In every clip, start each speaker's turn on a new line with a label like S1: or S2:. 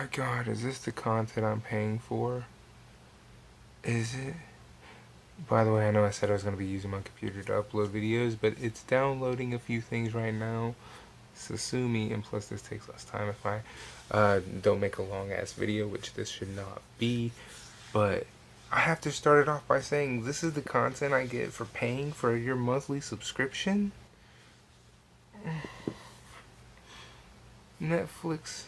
S1: my god, is this the content I'm paying for? Is it? By the way, I know I said I was going to be using my computer to upload videos, but it's downloading a few things right now. So sue me, and plus this takes less time if I don't make a long ass video, which this should not be. But I have to start it off by saying this is the content I get for paying for your monthly subscription? Netflix.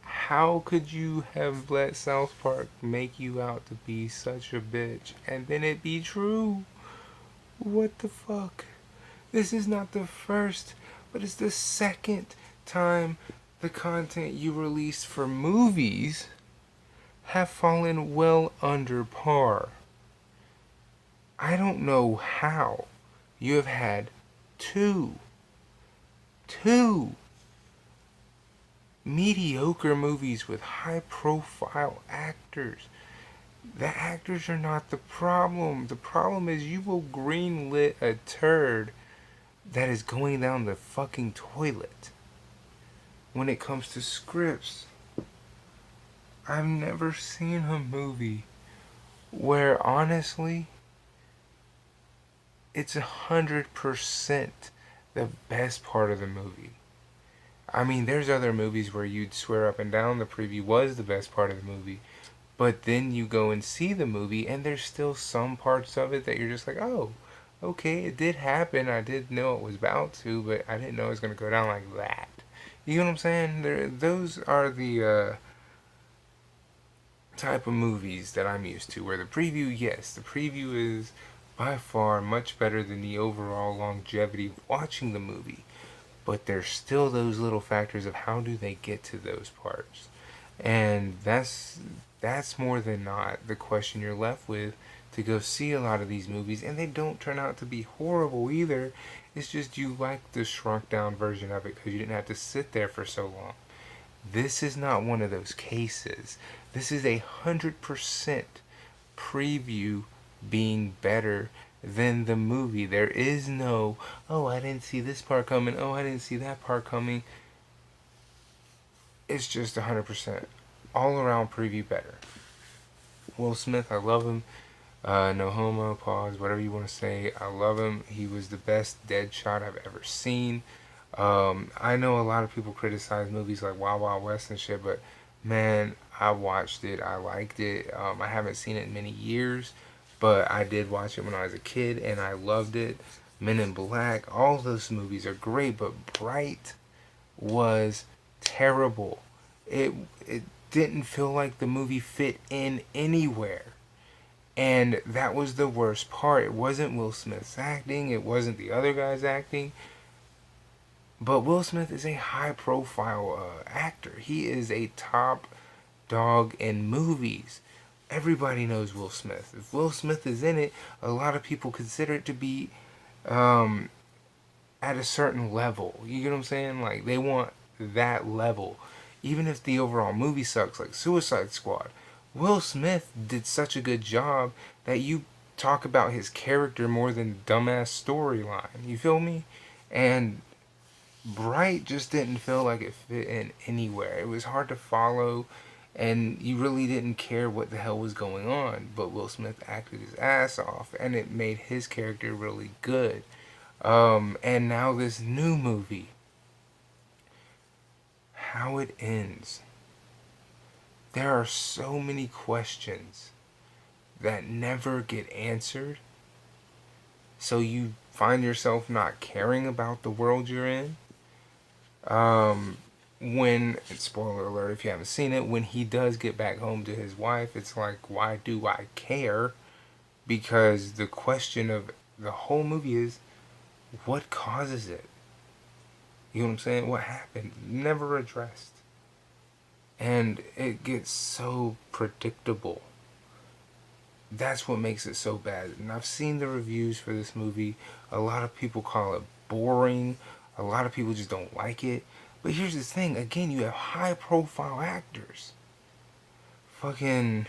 S1: How could you have let South Park make you out to be such a bitch and then it be true? What the fuck? This is not the first, but it's the second time the content you released for movies have fallen well under par. I don't know how you have had two mediocre movies with high profile actors. The actors are not the problem. The problem is you will greenlit a turd that is going down the fucking toilet when it comes to scripts. I've never seen a movie where honestly it's 100% the best part of the movie. I mean, there's other movies where you'd swear up and down the preview was the best part of the movie, but then you go and see the movie and there's still some parts of it that you're just like, oh, okay, it did happen. I did know it was about to, but I didn't know it was going to go down like that. You know what I'm saying? Those are the type of movies that I'm used to, where the preview, yes, the preview is by far much better than the overall longevity of watching the movie. But there's still those little factors of how do they get to those parts. And that's more than not the question you're left with to go see a lot of these movies, and they don't turn out to be horrible either. It's just you like the shrunk down version of it because you didn't have to sit there for so long. This is not one of those cases. This is 100% preview being better than the movie. There is no, oh, I didn't see this part coming, oh, I didn't see that part coming. It's just 100% all around preview better. Will Smith, I love him. No homo, pause, whatever you want to say. I love him. He was the best Deadshot I've ever seen. I know a lot of people criticize movies like Wild Wild West and shit, but man, I watched it. I liked it. I haven't seen it in many years, but I did watch it when I was a kid, and I loved it. Men in Black, all those movies are great, but Bright was terrible. It it didn't feel like the movie fit in anywhere. And that was the worst part. It wasn't Will Smith's acting, it wasn't the other guy's acting. But Will Smith is a high profile actor. He is a top dog in movies. Everybody knows Will Smith. If Will Smith is in it, a lot of people consider it to be um, at a certain level. You get what I'm saying? Like, they want that level. Even if the overall movie sucks, like Suicide Squad, Will Smith did such a good job that you talk about his character more than dumbass storyline. You feel me? And Bright just didn't feel like it fit in anywhere. It was hard to follow, and you really didn't care what the hell was going on. But Will Smith acted his ass off, and it made his character really good. And now this new movie, how it ends. There are so many questions that never get answered. So you find yourself not caring about the world you're in. When, spoiler alert if you haven't seen it, when he does get back home to his wife, it's like, why do I care? Because the question of the whole movie is, what causes it? You know what I'm saying? What happened? Never addressed. And it gets so predictable. That's what makes it so bad. And I've seen the reviews for this movie. A lot of people call it boring. A lot of people just don't like it. But here's the thing. Again, you have high profile actors. Fucking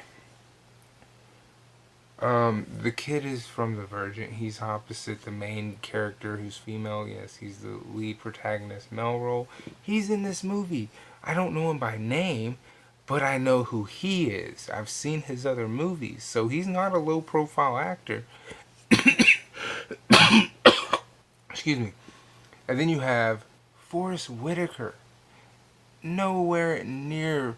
S1: the kid is from The Virgin. He's opposite the main character who's female. Yes, he's the lead protagonist, Melrose. He's in this movie. I don't know him by name, but I know who he is. I've seen his other movies, so he's not a low profile actor. Excuse me. And then you have Forrest Whitaker, nowhere near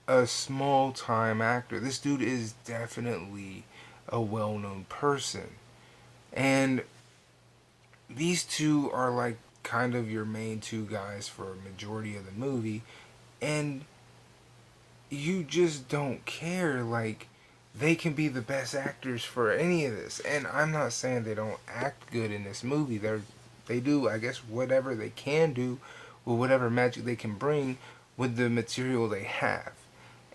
S1: a small time actor. This dude is definitely a well known person. And these two are like kind of your main two guys for a majority of the movie. And you just don't care. Like, they can be the best actors for any of this. And I'm not saying they don't act good in this movie. They do, I guess, whatever they can do with whatever magic they can bring with the material they have.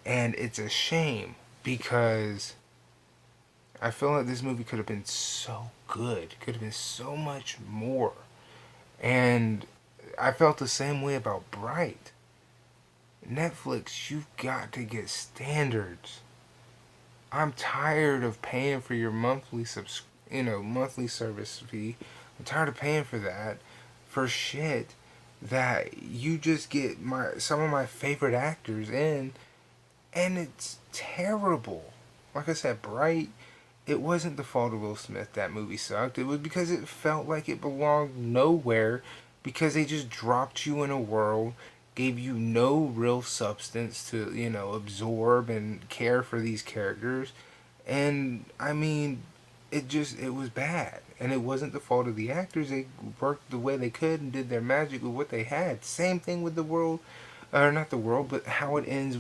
S1: And it's a shame because I feel like this movie could have been so good, could have been so much more. And I felt the same way about Bright. Netflix, you've got to get standards. I'm tired of paying for your monthly service fee. I'm tired of paying for that for shit that you just get some of my favorite actors in, and it's terrible. Like I said, Bright, it wasn't the fault of Will Smith that movie sucked. It was because it felt like it belonged nowhere because they just dropped you in a world, gave you no real substance to, absorb and care for these characters. And I mean, it was bad. And it wasn't the fault of the actors. They worked the way they could and did their magic with what they had. Same thing with the world, or not the world, but how it ends.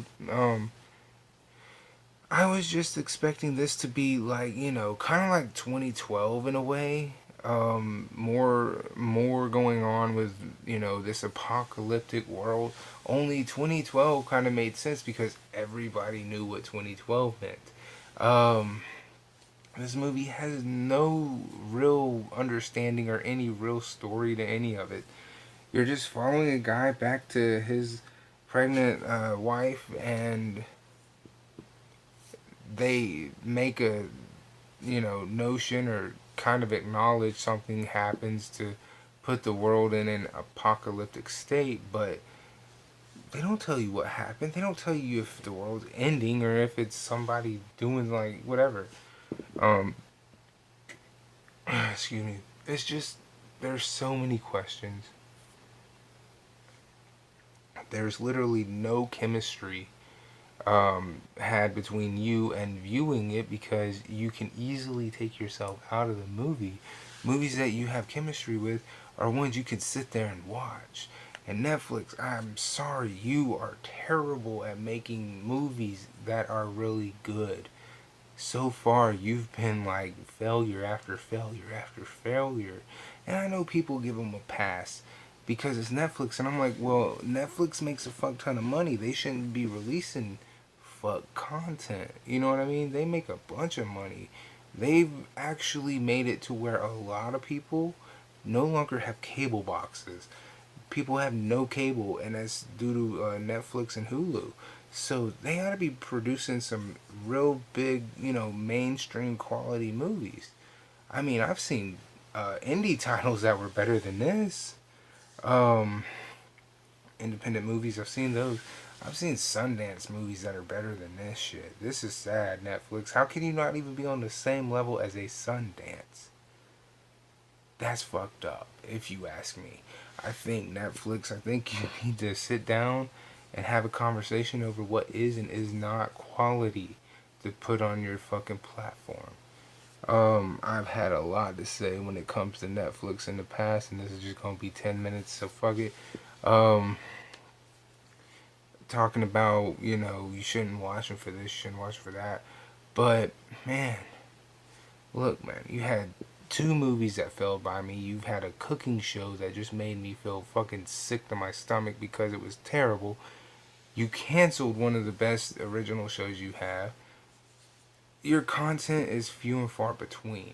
S1: I was just expecting this to be like, kind of like 2012 in a way. More going on with, this apocalyptic world. Only 2012 kind of made sense because everybody knew what 2012 meant. Um, this movie has no real understanding or any real story to any of it. You're just following a guy back to his pregnant wife, and they make a notion or kind of acknowledge something happens to put the world in an apocalyptic state, but they don't tell you what happened. They don't tell you if the world's ending or if it's somebody doing like whatever. Um, excuse me. It's just there's so many questions. There's literally no chemistry had between you and viewing it because you can easily take yourself out of the movie. Movies that you have chemistry with are ones you can sit there and watch. And Netflix, I'm sorry, you are terrible at making movies that are really good. So far, you've been like failure after failure after failure. And I know people give them a pass because it's Netflix. And I'm like, well, Netflix makes a fuck ton of money. They shouldn't be releasing fuck content. You know what I mean? They make a bunch of money. They've actually made it to where a lot of people no longer have cable boxes. People have no cable, and that's due to Netflix and Hulu. So they ought to be producing some real big, mainstream quality movies. I mean, I've seen indie titles that were better than this. Um, Independent movies, I've seen those. I've seen Sundance movies that are better than this shit. This is sad, Netflix. How can you not even be on the same level as a Sundance? That's fucked up, if you ask me. I think you need to sit down and have a conversation over what is and is not quality to put on your fucking platform. I've had a lot to say when it comes to Netflix in the past, and this is just gonna be 10 minutes, so fuck it. Um, Talking about, you shouldn't watch them for this, you shouldn't watch them for that. But, man, look, man, you had two movies that fell by me. You've had a cooking show that just made me feel fucking sick to my stomach because it was terrible. You canceled one of the best original shows you have. Your content is few and far between.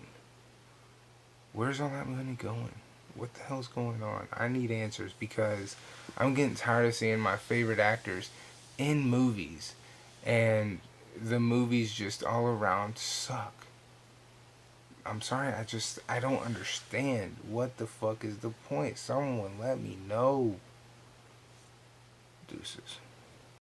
S1: Where's all that money going? What the hell's going on? I need answers because I'm getting tired of seeing my favorite actors in movies, and the movies just all around suck. I'm sorry, I don't understand. What the fuck is the point? Someone let me know. Deuces.